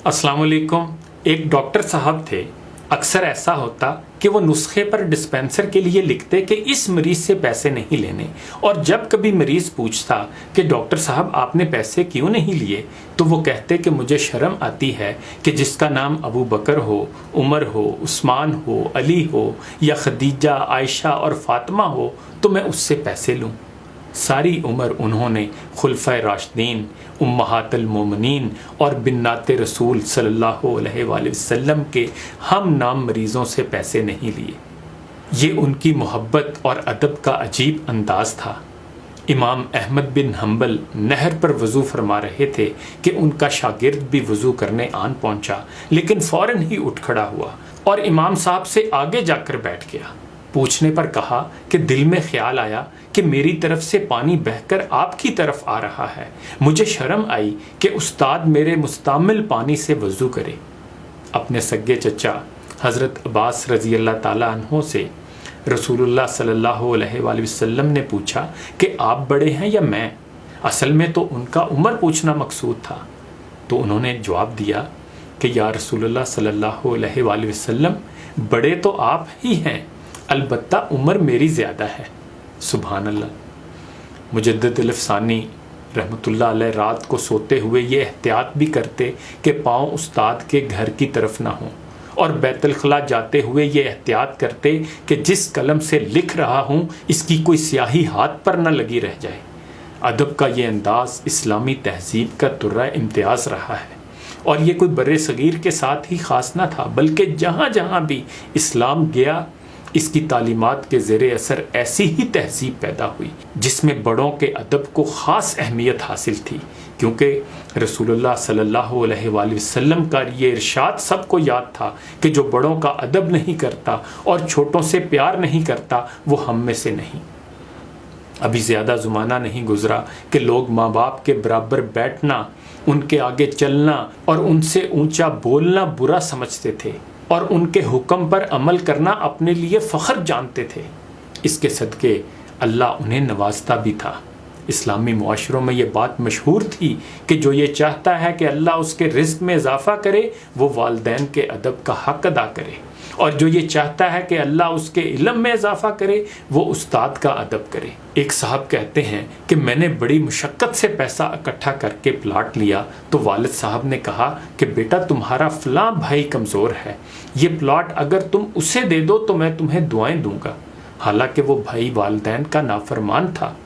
अस्सलाम वालेकुम। एक डॉक्टर साहब थे। अक्सर ऐसा होता कि वो नुस्खे पर डिस्पेंसर के लिए लिखते कि इस मरीज से पैसे नहीं लेने, और जब कभी मरीज पूछता कि डॉक्टर साहब आपने पैसे क्यों नहीं लिए, तो वो कहते कि मुझे शर्म आती है कि जिसका नाम अबू बकर हो, उमर हो, उस्मान हो, अली हो या खदीजा, आयशा और फातिमा हो तो मैं उससे पैसे लूँ। सारी उम्र उन्होंने खुलफाए राशिदीन, उम्महातुल मोमिनीन और बिन्नाते रसूल सल्लल्लाहु अलैहि वसल्लम के हम नाम मरीज़ों से पैसे नहीं लिए। ये उनकी मोहब्बत और अदब का अजीब अंदाज था। इमाम अहमद बिन हम्बल नहर पर वज़ू फरमा रहे थे कि उनका शागिर्द भी वज़ू करने आन पहुंचा, लेकिन फ़ौरन ही उठ खड़ा हुआ और इमाम साहब से आगे जाकर बैठ गया। पूछने पर कहा कि दिल में ख्याल आया कि मेरी तरफ से पानी बहकर आपकी तरफ आ रहा है। मुझे शर्म आई कि उस्ताद मेरे मुस्तमिल पानी से वज़ू करे। अपने सगे चचा हज़रत अब्बास रज़ी अल्लाह ताला अन्हो से रसूलुल्लाह सल्लल्लाहु अलैहि वसल्लम ने पूछा कि आप बड़े हैं या मैं। असल में तो उनका उम्र पूछना मकसूद था। तो उन्होंने जवाब दिया कि या रसूलुल्लाह सल्लल्लाहु अलैहि वसल्लम, बड़े तो आप ही हैं, अलबत्ता उम्र मेरी ज़्यादा है। सुभान अल्लाह। मुजद्दिद अल-अफ़सानी रहमतुल्लाह अलैह रात को सोते हुए ये एहतियात भी करते कि पाँव उस्ताद के घर की तरफ ना हों, और बैतुल खला जाते हुए ये एहतियात करते कि जिस कलम से लिख रहा हूँ इसकी कोई स्याही हाथ पर न लगी रह जाए। अदब का ये अंदाज़ इस्लामी तहज़ीब का तुर्रा इम्तियाज़ रहा है, और ये कोई बर्रे सगीर के साथ ही ख़ास न था, बल्कि जहाँ जहाँ भी इस्लाम गया इसकी तालीमात के ज़ेरे असर ऐसी ही तहज़ीब पैदा हुई जिसमें बड़ों के अदब को ख़ास अहमियत हासिल थी, क्योंकि रसूलुल्लाह सल्लल्लाहु अलैहि वसल्लम का ये इरशाद सबको याद था कि जो बड़ों का अदब नहीं करता और छोटों से प्यार नहीं करता वो हम में से नहीं। अभी ज़्यादा ज़माना नहीं गुज़रा कि लोग माँ बाप के बराबर बैठना, उनके आगे चलना और उनसे ऊंचा बोलना बुरा समझते थे, और उनके हुक्म पर अमल करना अपने लिए फ़ख्र जानते थे। इसके सदक़े अल्लाह उन्हें नवाजता भी था। इस्लामी मुआशरों में ये बात मशहूर थी कि जो ये चाहता है कि अल्लाह उसके रिज़्क़ में इजाफ़ा करे वो वालिदैन के अदब का हक़ अदा करे, और जो ये चाहता है कि अल्लाह उसके इल्म में इजाफ़ा करे वो उस्ताद का अदब करे। एक साहब कहते हैं कि मैंने बड़ी मुशक्क़त से पैसा इकट्ठा करके प्लाट लिया, तो वालिद साहब ने कहा कि बेटा तुम्हारा फ़लाँ भाई कमज़ोर है, ये प्लाट अगर तुम उसे दे दो तो मैं तुम्हें दुआएं दूंगा। हालांकि वो भाई वालिदैन का नाफरमान था।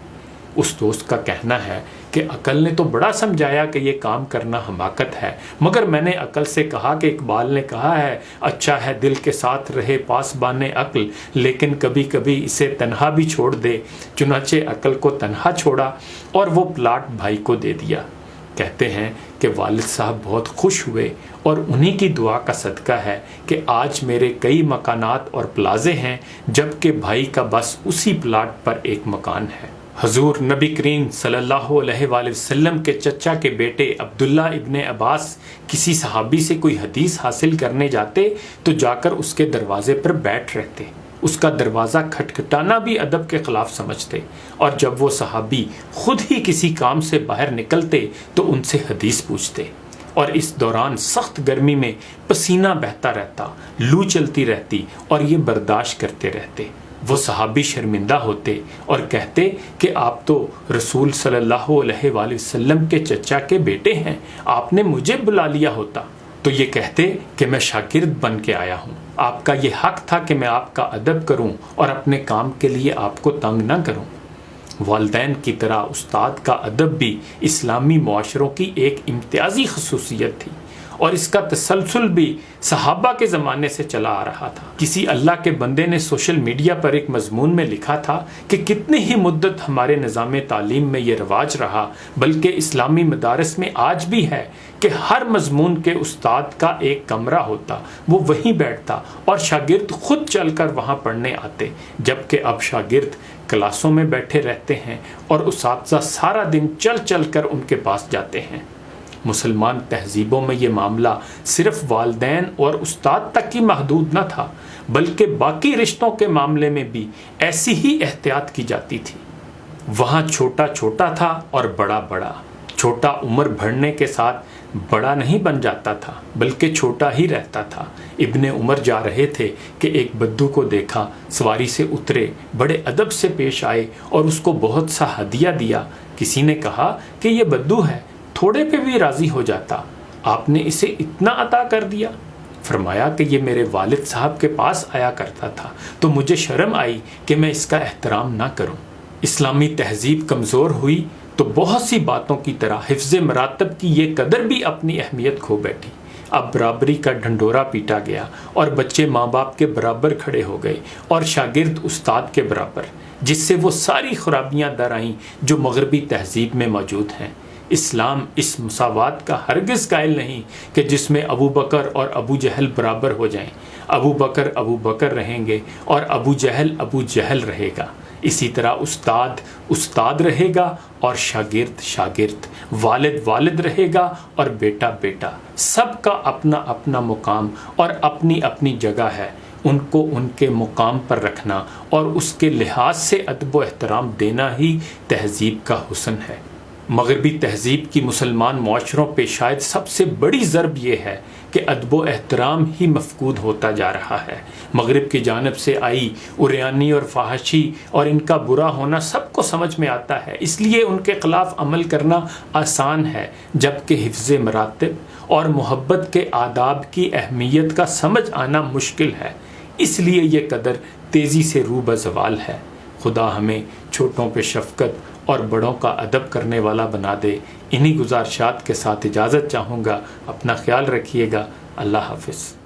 उस दोस्त का कहना है कि अकल ने तो बड़ा समझाया कि ये काम करना हमाकत है, मगर मैंने अकल से कहा कि इकबाल ने कहा है, अच्छा है दिल के साथ रहे पासबाने अक्ल, लेकिन कभी कभी इसे तन्हा भी छोड़ दे। चुनाचे अकल को तन्हा छोड़ा और वो प्लाट भाई को दे दिया। कहते हैं कि वालिद साहब बहुत खुश हुए, और उन्हीं की दुआ का सदका है कि आज मेरे कई मकानात और प्लाजे हैं, जबकि भाई का बस उसी प्लाट पर एक मकान है। हजूर नबी करीम सल्लल्लाहु अलैहि वसल्लम के चचा के बेटे अब्दुल्ला इब्ने अब्बास किसी सहाबी से कोई हदीस हासिल करने जाते तो जाकर उसके दरवाजे पर बैठ रहते। उसका दरवाज़ा खटखटाना भी अदब के ख़िलाफ़ समझते, और जब वो सहाबी खुद ही किसी काम से बाहर निकलते तो उनसे हदीस पूछते, और इस दौरान सख्त गर्मी में पसीना बहता रहता, लू चलती रहती, और ये बर्दाश्त करते रहते। वो सहाबी शर्मिंदा होते और कहते कि आप तो रसूल सल्लल्लाहु अलैहि वसल्लम के चचा के बेटे हैं, आपने मुझे बुला लिया होता। तो ये कहते कि मैं शागिर्द बन के आया हूँ, आपका ये हक था कि मैं आपका अदब करूँ और अपने काम के लिए आपको तंग न करूँ। वालिदैन की तरह उस्ताद का अदब भी इस्लामी मुआशरों की एक इम्तियाजी खसूसियत थी, और इसका तसलसल भी सहाबा के ज़माने से चला आ रहा था। किसी अल्लाह के बंदे ने सोशल मीडिया पर एक मजमून में लिखा था कि कितनी ही मुद्दत हमारे निज़ाम तालीम में ये रवाज रहा, बल्कि इस्लामी मदारस में आज भी है कि हर मजमून के उस्ताद का एक कमरा होता, वो वहीं बैठता और शागिर्द खुद चलकर वहाँ पढ़ने आते, जबकि अब शागिर्द क्लासों में बैठे रहते हैं और उस्ताद सारा दिन चल चल कर उनके पास जाते हैं। मुसलमान तहजीबों में ये मामला सिर्फ वालिदैन और उस्ताद तक ही महदूद न था, बल्कि बाकी रिश्तों के मामले में भी ऐसी ही एहतियात की जाती थी। वहाँ छोटा छोटा था और बड़ा बड़ा। छोटा उम्र बढ़ने के साथ بڑا نہیں بن جاتا تھا بلکہ چھوٹا ہی رہتا تھا۔ ابن عمر جا رہے تھے کہ ایک بدو کو دیکھا، سواری سے اترے، بڑے ادب سے پیش آئے اور اس کو بہت سا ہدیہ دیا۔ کسی نے کہا کہ یہ بدو ہے، تھوڑے پہ بھی راضی ہو جاتا، آپ نے اسے اتنا عطا کر دیا؟ فرمایا کہ یہ میرے والد صاحب کے پاس آیا کرتا تھا تو مجھے شرم آئی کہ میں اس کا احترام نہ کروں۔ اسلامی تہذیب کمزور ہوئی تو بہت سی باتوں کی طرح حفظ مراتب کی یہ قدر بھی اپنی اہمیت کھو بیٹھی۔ اب برابری کا ڈھنڈورا پیٹا گیا اور بچے ماں باپ کے برابر کھڑے ہو گئے اور شاگرد استاد کے برابر، جس سے وہ ساری خرابیاں در آئیں جو مغربی تہذیب میں موجود ہیں۔ اسلام اس مساوات کا ہرگز قائل نہیں کہ جس میں ابو بکر اور ابو جہل برابر ہو جائیں۔ ابو بکر رہیں گے اور ابو جہل رہے گا۔ اسی طرح استاد رہے گا اور شاگرد، والد رہے گا اور بیٹا۔ سب کا اپنا اپنا مقام اور اپنی اپنی جگہ ہے، ان کو ان کے مقام پر رکھنا اور اس کے لحاظ سے ادب و احترام دینا ہی تہذیب کا حسن ہے۔ مغربی تہذیب کی مسلمان معاشروں پہ شاید سب سے بڑی ضرب یہ ہے کہ ادب و احترام ہی مفقود ہوتا جا رہا ہے۔ مغرب کی جانب سے آئی عریانی اور فحاشی اور ان کا برا ہونا سب کو سمجھ میں آتا ہے، اس لیے ان کے خلاف عمل کرنا آسان ہے، جبکہ حفظ مراتب اور محبت کے آداب کی اہمیت کا سمجھ آنا مشکل ہے، اس لیے یہ قدر تیزی سے رو بزوال ہے۔ خدا ہمیں چھوٹوں پہ شفقت اور بڑوں کا ادب کرنے والا بنا دے۔ انہی گزارشات کے ساتھ اجازت چاہوں گا، اپنا خیال رکھیے گا، اللہ حافظ۔